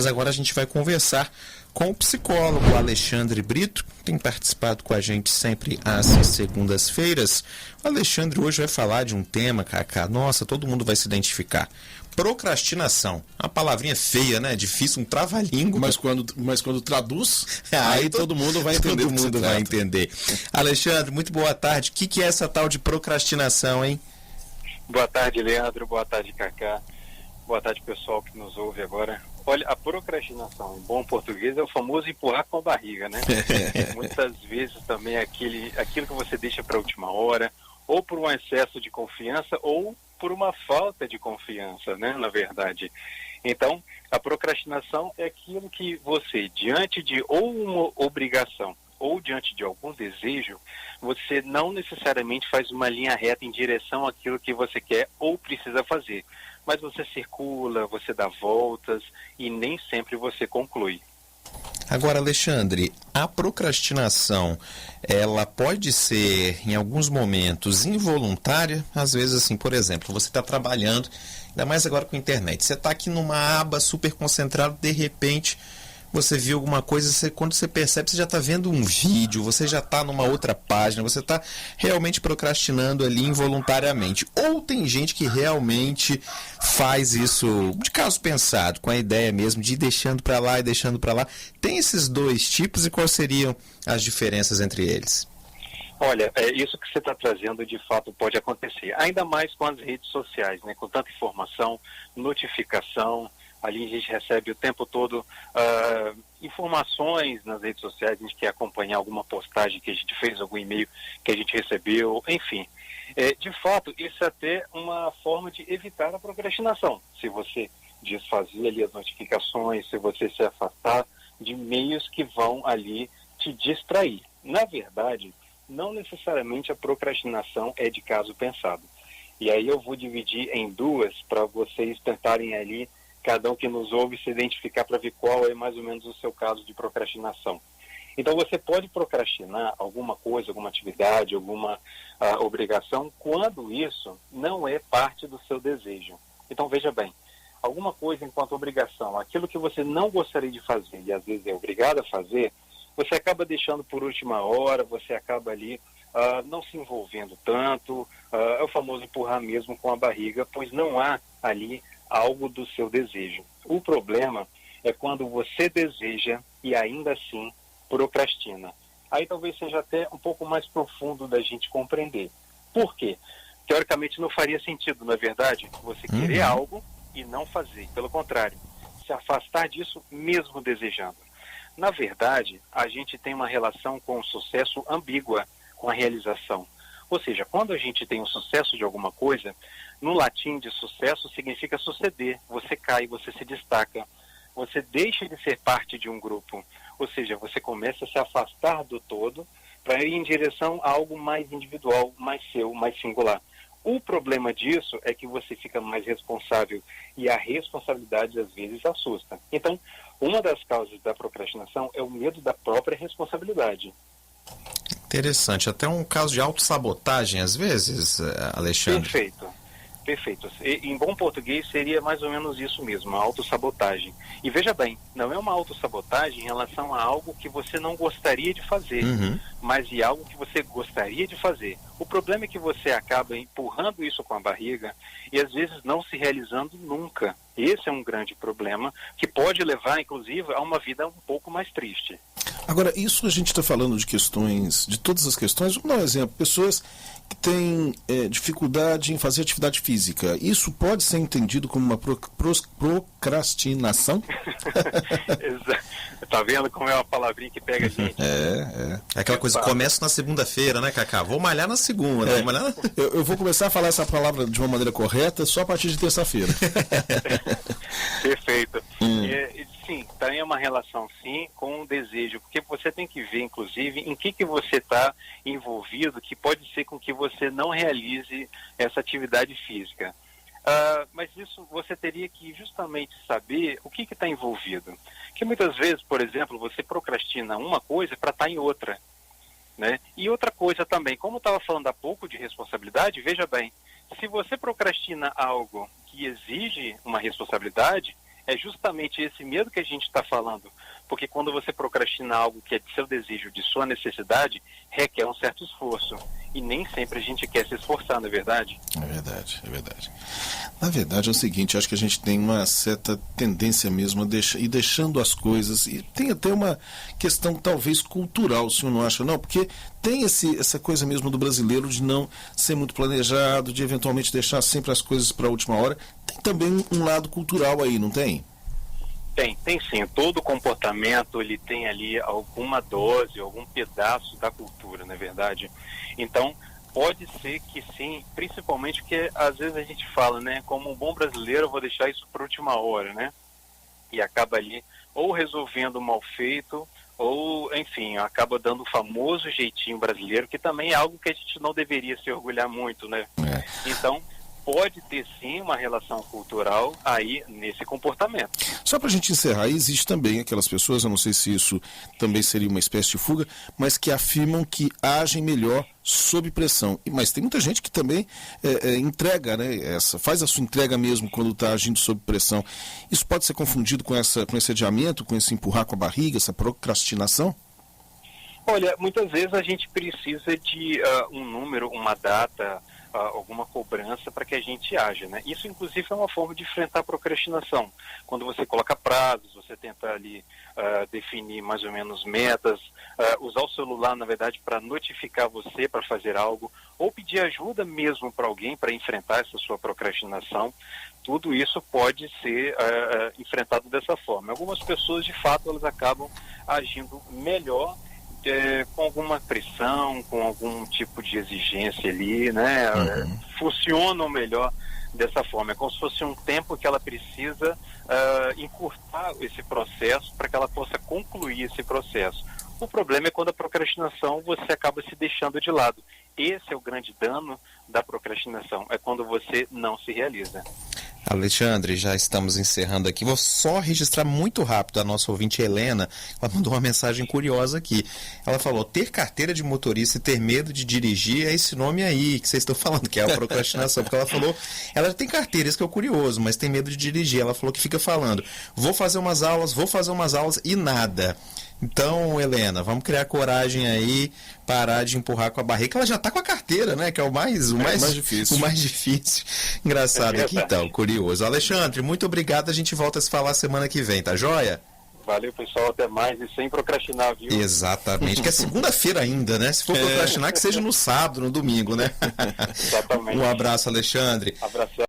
Mas agora a gente vai conversar com o psicólogo Alexandre Brito, que tem participado com a gente sempre às segundas-feiras. O Alexandre hoje vai falar de um tema, Cacá, nossa, todo mundo vai se identificar. Procrastinação. Uma palavrinha feia, né? Difícil, um trava-língua. Mas quando traduz, aí todo mundo vai entender. Todo mundo vai entender. Alexandre, muito boa tarde. O que é essa tal de procrastinação, hein? Boa tarde, Leandro. Boa tarde, Cacá. Boa tarde, pessoal que nos ouve agora. Olha, a procrastinação, em bom português, é o famoso empurrar com a barriga, né? Muitas vezes também é aquilo que você deixa para a última hora, ou por um excesso de confiança, ou por uma falta de confiança, né? Na verdade. Então, a procrastinação é aquilo que você, diante de ou uma obrigação, ou diante de algum desejo, você não necessariamente faz uma linha reta em direção àquilo que você quer ou precisa fazer. Mas você circula, você dá voltas e nem sempre você conclui. Agora, Alexandre, a procrastinação, ela pode ser, em alguns momentos, involuntária. Às vezes, assim, por exemplo, você está trabalhando, ainda mais agora com a internet, você está aqui numa aba super concentrado, de repente você viu alguma coisa, quando você percebe, você já está vendo um vídeo, você já está numa outra página, você está realmente procrastinando ali involuntariamente. Ou tem gente que realmente faz isso de caso pensado, com a ideia mesmo de ir deixando para lá e deixando para lá. Tem esses dois tipos e quais seriam as diferenças entre eles? Olha, isso que você está trazendo de fato pode acontecer, ainda mais com as redes sociais, né? Com tanta informação, notificação. Ali a gente recebe o tempo todo informações nas redes sociais, a gente quer acompanhar alguma postagem que a gente fez, algum e-mail que a gente recebeu, enfim. De fato, isso é até uma forma de evitar a procrastinação. Se você desfazer ali as notificações, se você se afastar de meios que vão ali te distrair. Na verdade, não necessariamente a procrastinação é de caso pensado. E aí eu vou dividir em duas para vocês tentarem ali, cada um que nos ouve, se identificar para ver qual é mais ou menos o seu caso de procrastinação. Então você pode procrastinar alguma coisa, alguma atividade, alguma obrigação, quando isso não é parte do seu desejo. Então veja bem, alguma coisa enquanto obrigação, aquilo que você não gostaria de fazer e às vezes é obrigado a fazer, você acaba deixando por última hora, você acaba ali não se envolvendo tanto, é o famoso empurrar mesmo com a barriga, pois não há ali algo do seu desejo. O problema é quando você deseja e ainda assim procrastina. Aí talvez seja até um pouco mais profundo da gente compreender. Por quê? Teoricamente não faria sentido, na verdade, você querer algo e não fazer. Pelo contrário, se afastar disso mesmo desejando. Na verdade, a gente tem uma relação com o sucesso ambígua com a realização. Ou seja, quando a gente tem um sucesso de alguma coisa, no latim de sucesso significa suceder. Você cai, você se destaca, você deixa de ser parte de um grupo. Ou seja, você começa a se afastar do todo para ir em direção a algo mais individual, mais seu, mais singular. O problema disso é que você fica mais responsável e a responsabilidade às vezes assusta. Então, uma das causas da procrastinação é o medo da própria responsabilidade. Interessante. Até um caso de autossabotagem, às vezes, Alexandre. Perfeito. Em bom português seria mais ou menos isso mesmo, a autossabotagem. E veja bem, não é uma autossabotagem em relação a algo que você não gostaria de fazer, mas de algo que você gostaria de fazer. O problema é que você acaba empurrando isso com a barriga e às vezes não se realizando nunca. Esse é um grande problema que pode levar, inclusive, a uma vida um pouco mais triste. Agora, isso a gente está falando de questões, de todas as questões. Vamos dar um exemplo. Pessoas que têm dificuldade em fazer atividade física. Isso pode ser entendido como uma procrastinação? Tá vendo como é uma palavrinha que pega a gente? É aquela coisa, começa na segunda-feira, né, Cacá? Vou malhar na segunda. Vou malhar na... Eu vou começar a falar essa palavra de uma maneira correta só a partir de terça-feira. Perfeito. Sim, tem uma relação sim com o desejo, porque você tem que ver, inclusive, em que você está envolvido, que pode ser com que você não realize essa atividade física. Mas isso você teria que justamente saber o que está envolvido. Que muitas vezes, por exemplo, você procrastina uma coisa para estar em outra, né? E outra coisa também, como eu estava falando há pouco de responsabilidade, veja bem, se você procrastina algo que exige uma responsabilidade, É justamente esse medo que a gente está falando. Porque quando você procrastina algo que é de seu desejo, de sua necessidade, requer um certo esforço. E nem sempre a gente quer se esforçar, não é verdade? É verdade, é verdade. Na verdade é o seguinte, acho que a gente tem uma certa tendência mesmo a ir deixando as coisas, e tem até uma questão talvez cultural, o senhor não acha não? Porque tem essa coisa mesmo do brasileiro de não ser muito planejado, de eventualmente deixar sempre as coisas para a última hora. Tem também um lado cultural aí, não tem? Tem sim. Todo comportamento ele tem ali alguma dose, algum pedaço da cultura, não é verdade? Então, pode ser que sim, principalmente porque às vezes a gente fala, né, como um bom brasileiro eu vou deixar isso para a última hora, né? E acaba ali ou resolvendo mal feito, ou, enfim, acaba dando o famoso jeitinho brasileiro, que também é algo que a gente não deveria se orgulhar muito, né? Então, pode ter sim uma relação cultural aí nesse comportamento. Só para a gente encerrar, existe também aquelas pessoas, eu não sei se isso também seria uma espécie de fuga, mas que afirmam que agem melhor sob pressão. Mas tem muita gente que também entrega, né, faz a sua entrega mesmo quando está agindo sob pressão. Isso pode ser confundido com esse adiamento, com esse empurrar com a barriga, essa procrastinação? Olha, muitas vezes a gente precisa de um número, uma data, alguma cobrança para que a gente haja, né? Isso, inclusive, é uma forma de enfrentar a procrastinação. Quando você coloca prazos, você tenta ali definir mais ou menos metas, usar o celular, na verdade, para notificar você para fazer algo, ou pedir ajuda mesmo para alguém para enfrentar essa sua procrastinação. Tudo isso pode ser enfrentado dessa forma. Algumas pessoas, de fato, elas acabam agindo melhor com alguma pressão, com algum tipo de exigência ali, né? Funcionam melhor dessa forma. É como se fosse um tempo que ela precisa encurtar esse processo para que ela possa concluir esse processo. O problema é quando a procrastinação você acaba se deixando de lado. Esse é o grande dano da procrastinação, é quando você não se realiza. Alexandre, já estamos encerrando aqui. Vou só registrar muito rápido a nossa ouvinte Helena. Ela mandou uma mensagem curiosa aqui. Ela falou: ter carteira de motorista e ter medo de dirigir é esse nome aí que vocês estão falando, que é a procrastinação. Porque ela falou, ela tem carteira, isso que é o curioso, mas tem medo de dirigir. Ela falou que fica falando: vou fazer umas aulas e nada. Então, Helena, vamos criar coragem aí, parar de empurrar com a barriga. Ela já está com a carteira, né? Que é o mais difícil. O mais difícil. Engraçado aqui, então, curioso. Alexandre, muito obrigado. A gente volta a se falar semana que vem, tá joia? Valeu, pessoal. Até mais. E sem procrastinar, viu? Exatamente. Que é segunda-feira ainda, né? Se for procrastinar, que seja no sábado, no domingo, né? Exatamente. Um abraço, Alexandre. Abração.